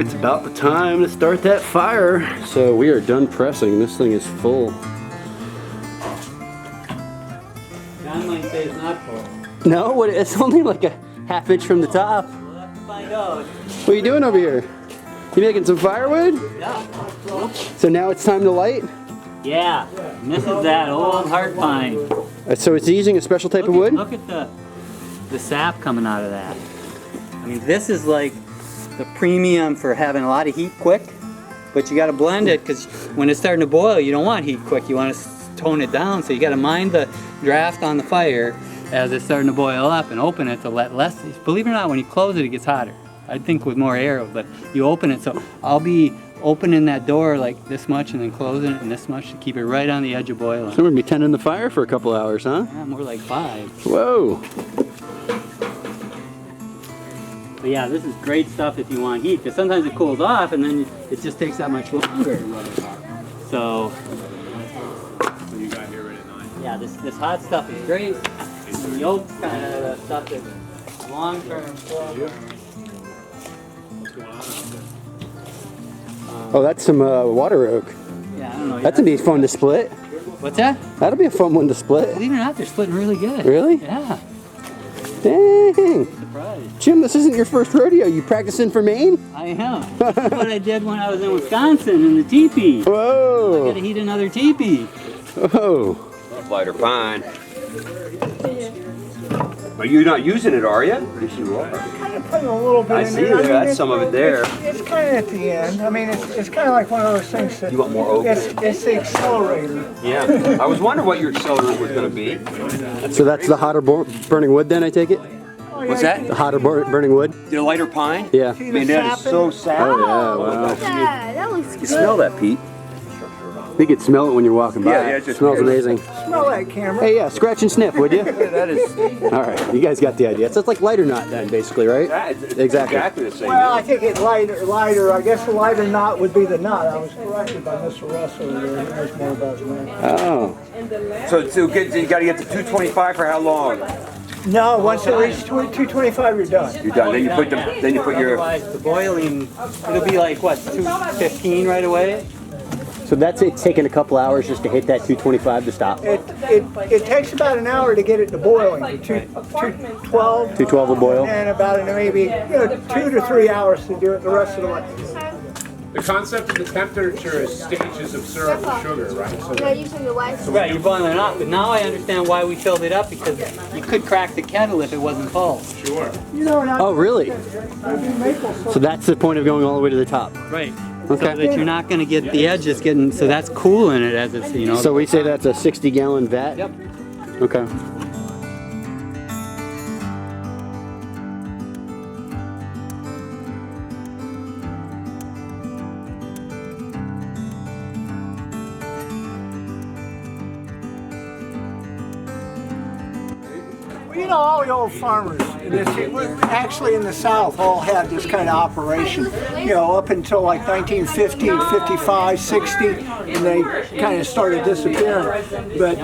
it's about the time to start that fire. So we are done pressing. This thing is full. John might say it's not full. No, it's only like a ½ inch from the top. We'll have to find out. What are you doing over here? You making some firewood? Yeah. So now it's time to light? Yeah. And this is that old heart pine. So it's using a special type of wood? Look at the sap coming out of that. I mean, this is like the premium for having a lot of heat quick, but you got to blend it because when it's starting to boil, you don't want heat quick. You want to tone it down, so you got to mind the draft on the fire as it's starting to boil up and open it to let less. Believe it or not, when you close it, it gets hotter. I think with more air, but you open it. So I'll be opening that door like this much and then closing it and this much to keep it right on the edge of boiling. So we're gonna be tending the fire for a couple hours, huh? Yeah, more like 5. Whoa. But yeah, this is great stuff if you want heat, because sometimes it cools off and then it just takes that much longer. So, What you got here right at 9? yeah, this hot stuff is great. The yolk's kind of the stuff that's long-term. What's going on out there? Oh, that's some water oak. Yeah, I don't know. That's a neat fun to split. What's that? That'll be a fun one to split. Believe it or not, they're splitting really good. Really? Yeah. Dang. Surprised. Jim, this isn't your first rodeo. You practicing for Maine? I am. That's what I did when I was in Wisconsin in the teepee. I Whoa. gotta heat another teepee. Whoa. Lighter pine. Are you not using it, are you? Yes, you are. Kind of putting a little bit I in see there. there, that's it's, some of it there. It's kind of at the end. I mean, it's kind of like one of those things that. You want more oak? It's the accelerator. Yeah. I was wondering what your accelerant was going to be. So that's the hotter burning wood then, I take it? What's that? The hotter burning wood? The lighter pine? Yeah. See I the mean, that is sap so in? sad. Oh, yeah, wow. That looks You good. smell that, Pete? You could smell it when you're walking by. Yeah, yeah, it just- smells amazing. Smell that camera. Hey, yeah, scratch and sniff, would you? That is All right, you guys got the idea. So it's like lighter knot then, basically, right? Exactly. exactly the same. Well, I think it's lighter. I guess the lighter knot would be the knot. I was corrected by Mr. Russ over there. He knows more about that. Oh. So you got to get to 225 for how long? No, once it reaches 225, you're done. You're done. Then you put your. Otherwise, the boiling, it'll be like, what, 215 right away? So that's it taking a couple hours just to hit that 225 to stop. It takes about an hour to get it to boiling. 212. 212 will boil. And about maybe 2 to 3 hours to do it the rest of the way. The concept of the temperature is stages of syrup and sugar, right? So Yeah, using the white. Right, you're boiling it up, but now I understand why we filled it up, because you could crack the kettle if it wasn't full. sure. Oh, really? So that's the point of going all the way to the top. Right. Okay. So that you're not going to get the edges getting, so that's cool in it as it's, you know. So we say that's a 60-gallon vat? Yep. Okay. Well, all the old farmers, actually in the South, all had this kind of operation, up until like 1950, 55, 60, and they kind of started disappearing. But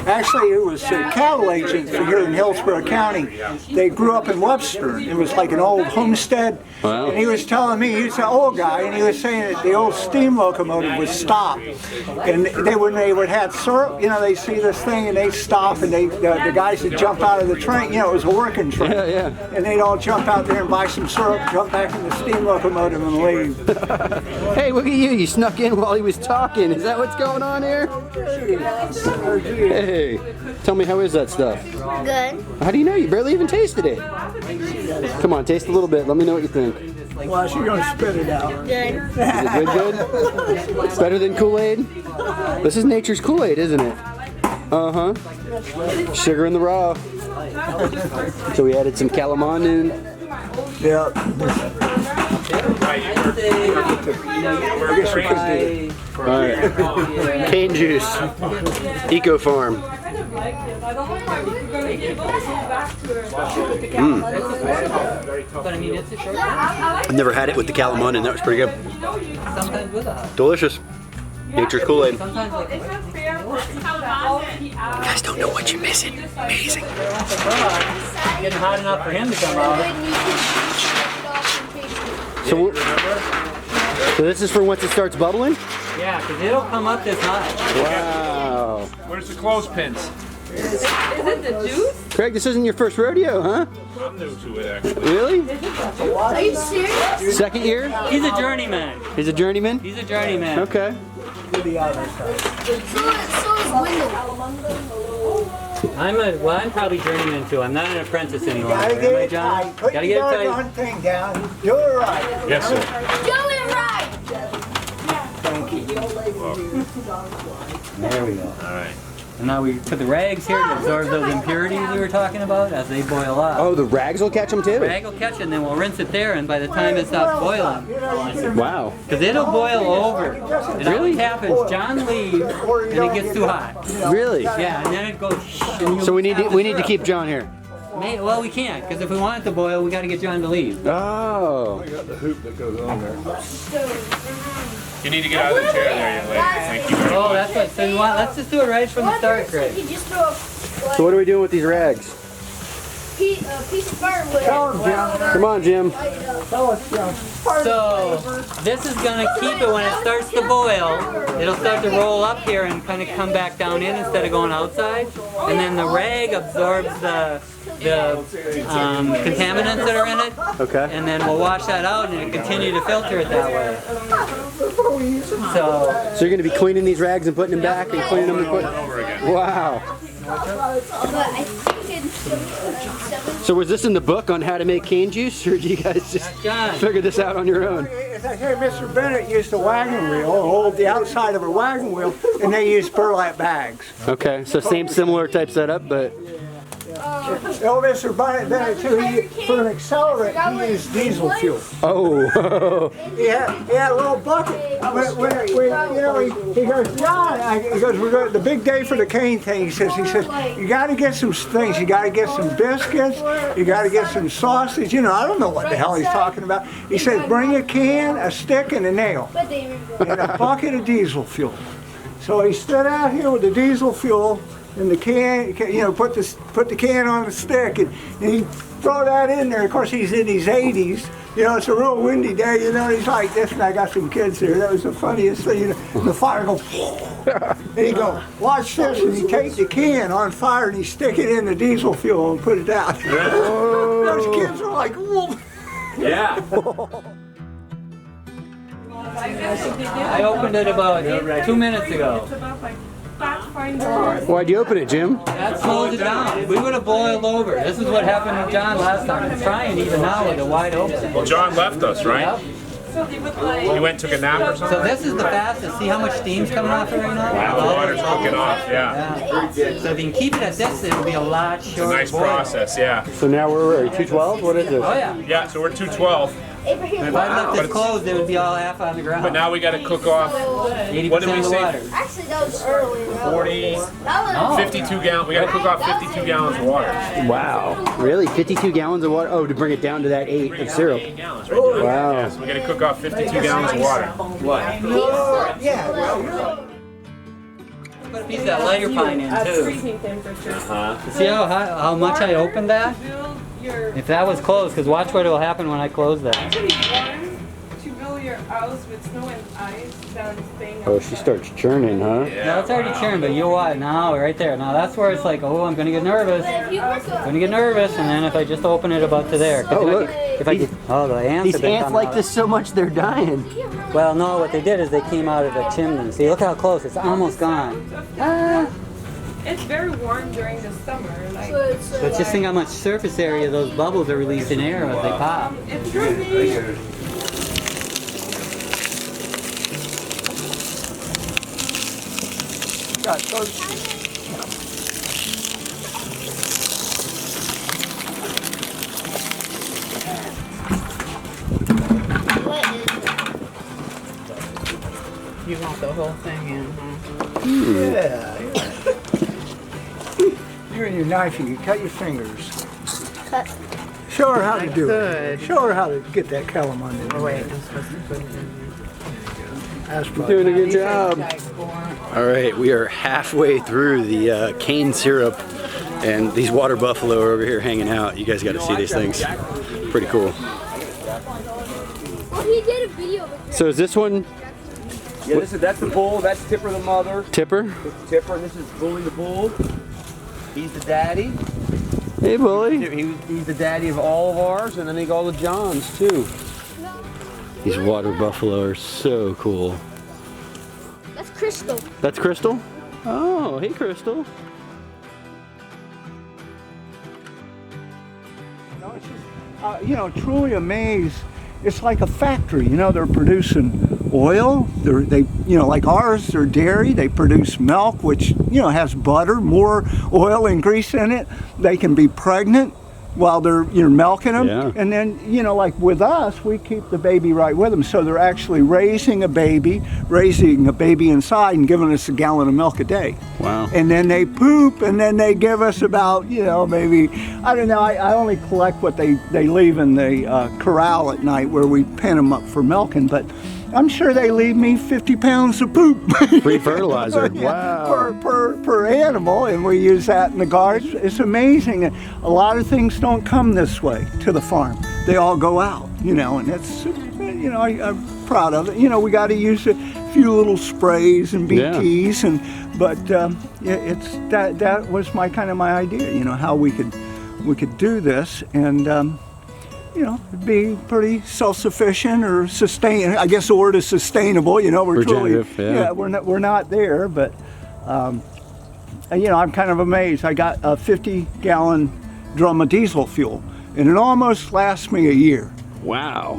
actually it was cattle agents here in Hillsborough County. They grew up in Webster. It was like an old homestead. Wow. And he was telling me, he's an old guy, and he was saying that the old steam locomotive would stop. And when they would have syrup, they see this thing and they stop, and the guys would jump out of the train, it was a working train. Yeah, yeah. And they'd all jump out there and buy some syrup, jump back in the steam locomotive and leave. Hey, look at you. You snuck in while he was talking. Is that what's going on here? Hey, tell me, how is that stuff? Good. How do you know? You barely even tasted it. Come on, taste a little bit. Let me know what you think. Well, she's going to spit it out. Good. Is it good? It's better than Kool-Aid? This is nature's Kool-Aid, isn't it? Uh-huh. Sugar in the raw. So we added some calamine in. Yeah. Alright. Cane juice. Eco Farm. But I mean, it's a short I've never had it with the calamine, and that was pretty good. sometimes with a Delicious. Nature's Kool-Aid. sometimes like You guys don't know what you're missing. Amazing. getting hot enough for him to come out. So, so this is for once it starts bubbling? Yeah, because it'll come up this high. Wow. Where's the clothespins? Is it the juice? Craig, this isn't your first rodeo, huh? I'm new to it, actually. Really? Are you serious? Second year? He's a journeyman. He's a journeyman? He's a journeyman. Okay. So is Wendell. I'm probably journeyman too. I'm not an apprentice anymore. Gotta Am get I, it John? tight. Put Gotta your get it tight. doggone thing down. Do it right. Yes, sir. Do it right. There we go. All right. And now we put the rags here to absorb those impurities we were talking about as they boil up. Oh, the rags will catch them too? Rag will catch it, and then we'll rinse it there, and by the time it stops boiling, Wow. because it'll boil over. And all that happens, John leaves, and it gets too hot. Really? Yeah, and then it goes. And So we need to keep John here. well, we can't, because if we want it to boil, we got to get John to leave. Oh. You need to get out of the chair there, young lady. Thank you very Oh, much. that's what. So you want? Let's just do it right from the start, Craig. You just throw So what are we doing with these rags? a piece of firewood. Come on, Jim. So this is gonna keep it when it starts to boil. It'll start to roll up here and kind of come back down in instead of going outside. And then the rag absorbs the contaminants that are in it. Okay. And then we'll wash that out and continue to filter it that way. So So you're going to be cleaning these rags and putting them back and cleaning them and putting... Wow. But I think in 7. So was this in the book on how to make cane juice, or did you guys just John. figure this out on your own? As I say, Mr. Bennett used a wagon wheel, hold the outside of a wagon wheel, and they used burlap bags. Okay, so same similar type setup, but... Oh, Mr. Bennett too, for an accelerant, he used diesel fuel. Oh. He had a little bucket. He goes, John, he goes, we're going, the big day for the cane thing, he says, you got to get some things. You got to get some biscuits. You got to get some sausage. You know, I don't know what the hell he's talking about. He says, bring a can, a stick, and a nail, and a bucket of diesel fuel. So he stood out here with the diesel fuel and the can, you know, put the can on the stick, and he throw that in there. Of course, he's in his 80s. You know, it's a real windy day, you know, he's like this, and I got some kids here. That was the funniest thing, you know, the fire goes, and he go, watch this, and he take the can on fire, and he stick it in the diesel fuel and put it out. Those kids are like, whoa. Yeah. I opened it about 2 minutes ago. Why'd you open it, Jim? That slows it down. We would have boiled over. This is what happened with John last time. It's trying even now with it wide open. Well, John left us, right? He went and took a nap or So something? this is the fastest. See how much steam's coming off it right now? Wow, the water's cooking off, yeah. Yeah. So if you can keep it at this, it'll be a lot It's a shorter. nice boil. process, yeah. So now we're 212? What is this? Oh yeah. Yeah, so we're 212, If I left this closed, it would be all half on the ground. but now we got to cook off 80% what did we of the say? water. Actually, that was early. 40, Oh. 52 gallons. We got to cook off 52 gallons of water. Wow. Really? 52 gallons of water? Oh, to bring it down to that 8 of syrup. 8 gallons, right? Yeah, Wow. so we got to cook off 52 gallons of water. What? Put a piece of that lighter pine in too. Freezing temperature. See how much I opened that? Build your If that was closed, because watch what will happen when I close that. actually warm to build your house with snow and ice than staying Oh, outside. she starts churning, huh? No, it's already churned, but you what? Now, right there. Now that's where it's like, oh, I'm gonna get nervous. I'm gonna get nervous, and then if I just open it about to there. 'Cause Oh, if I look. get- If I get, oh, the ants These have been ants coming like out. this so much they're dying. Well, no, what they did is they came out of the chimney. See, look how close. It's almost gone. Ah. It's very warm during the summer. Like But just think how much surface area those bubbles are released in air as they pop. it's really Got those. You want the whole thing in, Yeah. You and your knife, you can cut your fingers. Show her how to do it. Show her how to get that calamine in. Oh, wait, I'm supposed to put it in there. Doing a good job. All right, we are halfway through the cane syrup, and these water buffalo are over here hanging out. You guys got to see these things. Pretty cool. Oh, he did a video of it. So is this one Yeah, that's the bull. That's Tipper the mother. Tipper? This is Tipper, and this is Bully the bull. He's the daddy. Hey, Bully. He's the daddy of all of ours, and then they got all the Johns too. These water buffalo are so cool. That's Crystal. That's Crystal? Oh, hey, Crystal. Truly amazed. It's like a factory. They're producing oil. Like ours, they're dairy. They produce milk, which has butter, more oil and grease in it. They can be pregnant while you're milking them. Yeah. And then like with us, we keep the baby right with them. So they're actually raising a baby inside and giving us a gallon of milk a day. Wow. And then they poop, and then they give us about, maybe, I don't know, I only collect what they leave in the corral at night where we pen them up for milking, but I'm sure they leave me 50 pounds of poop. Free fertilizer. Yeah, Wow. per animal, and we use that in the garden. It's amazing. A lot of things don't come this way to the farm. They all go out, and it's, I'm proud of it. We got to use a few little sprays and BTs, but it's that was my idea, how we could do this and be pretty self-sufficient or sustain. I guess the word is sustainable. We're truly, we're not there, but I'm kind of amazed. I got a 50-gallon drum of diesel fuel, and it almost lasts me a year. Wow.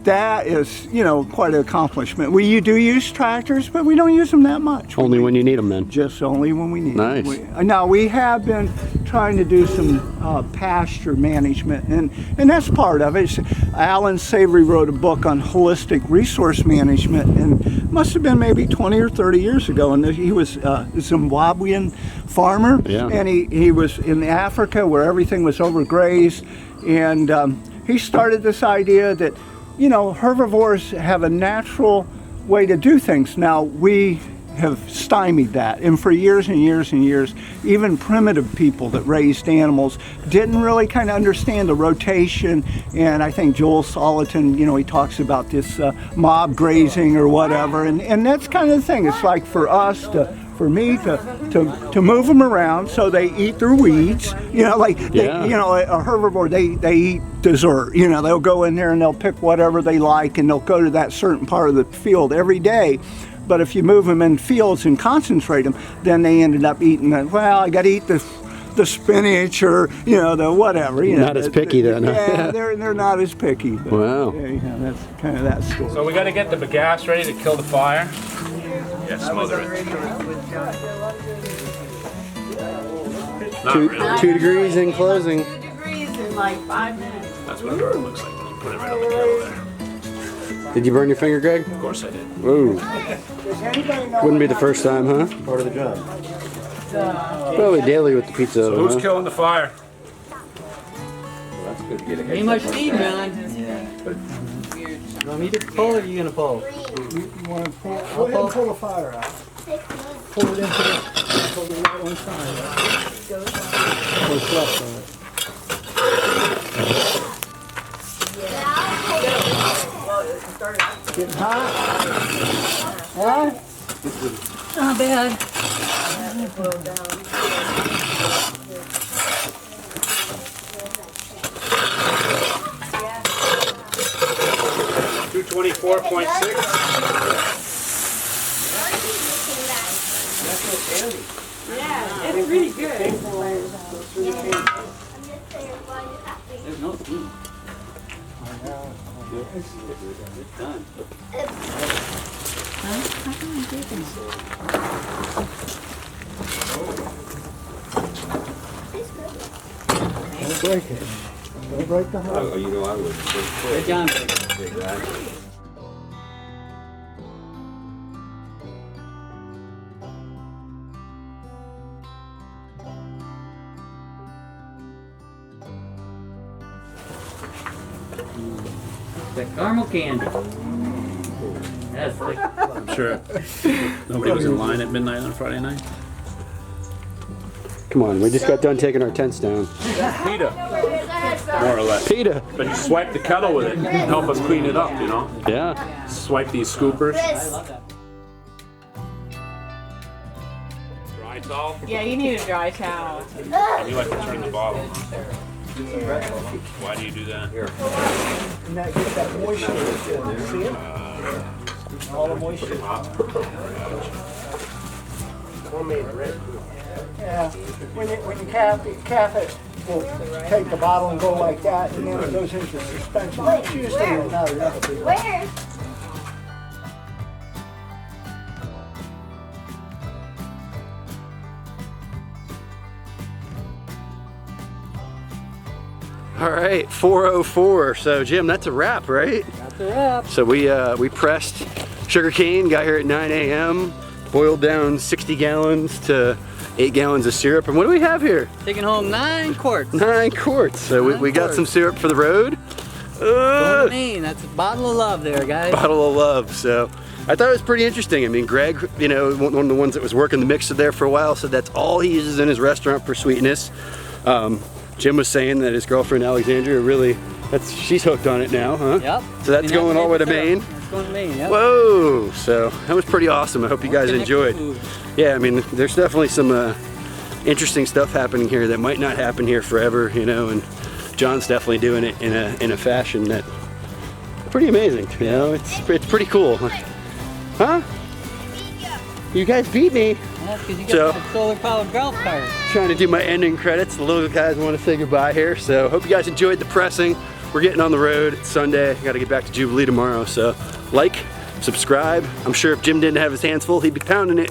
That is, quite an accomplishment. We do use tractors, but we don't use them that much. Only when you need them, then. Just only when we need Nice. them. Now, we have been trying to do some pasture management, and that's part of it. Alan Savory wrote a book on holistic resource management, and it must have been maybe 20 or 30 years ago, and he was a Zimbabwean farmer, and he was in Africa where everything was overgrazed, and he started this idea that, herbivores have a natural way to do things. Now, we have stymied that, and for years and years and years, even primitive people that raised animals didn't really understand the rotation, and I think Joel Salatin, he talks about this mob grazing or whatever, and that's kind of the thing. It's like for me to move them around so they eat their weeds, a herbivore, they eat dessert, they'll go in there and they'll pick whatever they like and they'll go to that certain part of the field every day. But if you move them in fields and concentrate them, then they ended up eating I got to eat the spinach or the whatever. Not as picky then. Yeah, they're not as picky. But, Wow. That's kind of that story. So we got to get the bagasse ready to kill the fire. Yeah, smother it. Not really. 2 degrees in closing. 2 degrees in like 5 minutes. That's what a burn looks like when you put it right on the grill there. Did you burn your finger, Greg? Of course I did. Whoa. Wouldn't be the first time, huh? Part of the job. Probably daily with the pizza So oven, who's huh? killing the fire? Ain't much speed, man. You want me to pull or are you gonna pull? You want to pull? Go ahead and pull the fire out. Pull it into the right one side. What's left of it? Getting hot? Huh? Not bad. 224.6. Yeah, it's really good. There's no food. It's done. Don't break it. Don't break the heart. Oh, I would. Good job. The caramel candy. That's the I'm sure nobody was in line at midnight on Friday night. Come on, we just got done taking our tents down. PETA. more or less. PETA. But you swipe the kettle with it and help us clean it up, you know? Yeah. Swipe these scoopers. Dry towel? Yeah, you need a dry towel. And you like to turn the bottle on. Why do you do that? And that gets that moisture. See it? All the moisture. Yeah. When you cap it, we'll take the bottle and go like that, and then it goes into suspension. It's usually another recipe. Where? All right, 4:04. So Jim, that's a wrap, right? That's a wrap. So we pressed sugarcane, got here at 9 a.m., boiled down 60 gallons to 8 gallons of syrup. And what do we have here? Taking home 9 quarts. 9 quarts. So we got some syrup for the road. Going to Maine. That's a bottle of love there, guys. Bottle of love. So I thought it was pretty interesting. I mean, Greg, you know, one of the ones that was working the mixer there for a while, said that's all he uses in his restaurant for sweetness. Jim was saying that his girlfriend Alexandria really, she's hooked on it now, huh? Yep. So that's going all the way to Maine. That's going to Maine, yep. Whoa! So that was pretty awesome. I hope you guys enjoyed. Yeah, I mean, there's definitely some interesting stuff happening here that might not happen here forever, you know. And John's definitely doing it in a fashion that pretty amazing. You know, it's pretty cool. Huh? You guys beat me. That's because you got that solar-powered golf cart. Trying to do my ending credits. The little guys want to say goodbye here. So hope you guys enjoyed the pressing. We're getting on the road. It's Sunday. Got to get back to Jubilee tomorrow. So like, subscribe. I'm sure if Jim didn't have his hands full, he'd be pounding it.